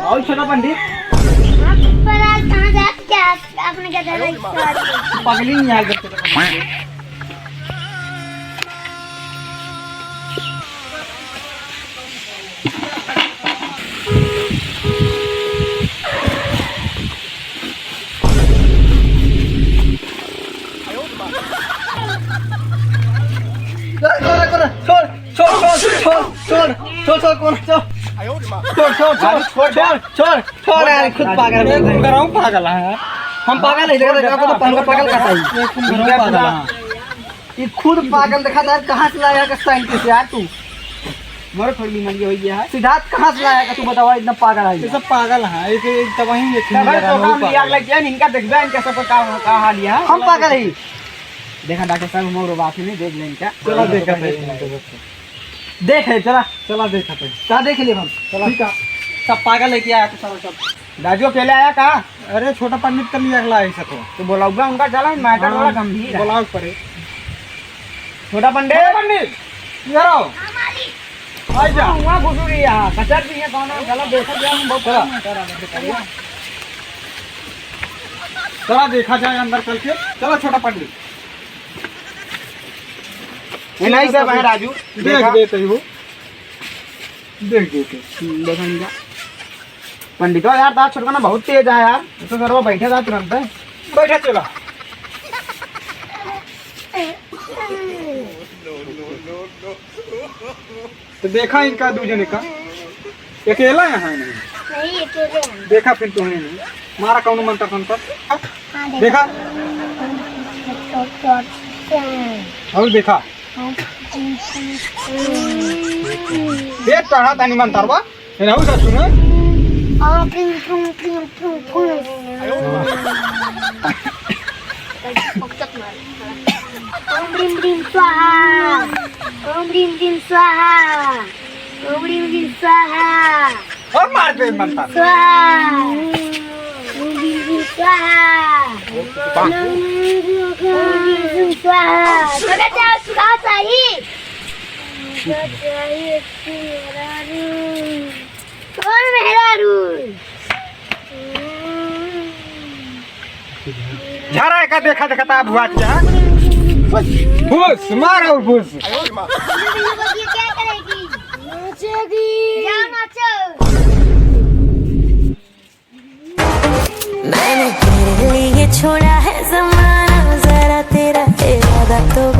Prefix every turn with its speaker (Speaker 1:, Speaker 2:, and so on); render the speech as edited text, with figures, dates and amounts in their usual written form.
Speaker 1: और छोटा पंडित
Speaker 2: पर आज कहाँ जा क्या आपने क्या जाना
Speaker 1: पगली नहीं आ गए छोड़ यार खुद पागल पागल है हम पागल नहीं देखा तो पागल कहता है ये खुद पागल देखा था कहाँ से लाया का साइंटिस्ट यार तू मर थोड़ी बीमारी हो गया है सिद्धार्थ कहाँ से लाया का तू बतावा इतना पागल है ये सब पागल है ये तब वहीं इनका देखबे इनका सब का हाल है हम पागल है देखा डॉक्टर साहब मोर बात नहीं देख ले इनका चला देखा देख है चला देखा क्या देख लिए हम ठीक है सब पागल लेके आया तो सब राजू अकेले आया कहा अरे छोटा पंडित कर लिया अगला ऐसा तो बोलाऊंगा उनका चला मैटर बड़ा गंभीर बोलाओ पड़े छोटा पंडित इधर आओ आजा वहां घुस रही है कचर भी है कौन चला देखा जाए हम बहुत चला देखा जाए अंदर चल के चलो छोटा पंडित ये नहीं सब है राजू देख देते हो देख देते देखा पंडित यार दांत छुड़काना बहुत तेज है यार तो सर वो बैठे था तुरंत बैठे चला तो देखा इनका दूजने का अकेला यहाँ नहीं
Speaker 2: अकेले
Speaker 1: देखा फिर तुम्हें नहीं मारा कौन मंत्र संतर देखा और देखा पेट चढ़ा था नहीं मंत्र बा रहू सा सुने
Speaker 2: ओम ब्रीम ब्रीम स्वाहा ओम ब्रीम ब्रीम स्वाहा ओम ब्रीम ब्रीम स्वाहा
Speaker 1: और मार दे मंत्र
Speaker 2: स्वाहा ओम ब्रीम ब्रीम स्वाहा ओम ब्रीम स्वाहा चले जाओ सुधा चाहिए कौन मेहरारू
Speaker 1: झारा का देखा देखा था भुआ क्या भूस मार और भूस
Speaker 2: क्या करेगी नाचेगी जा नाचो
Speaker 3: मैंने तेरे लिए छोड़ा है ज़माना जरा तेरा इरादा तो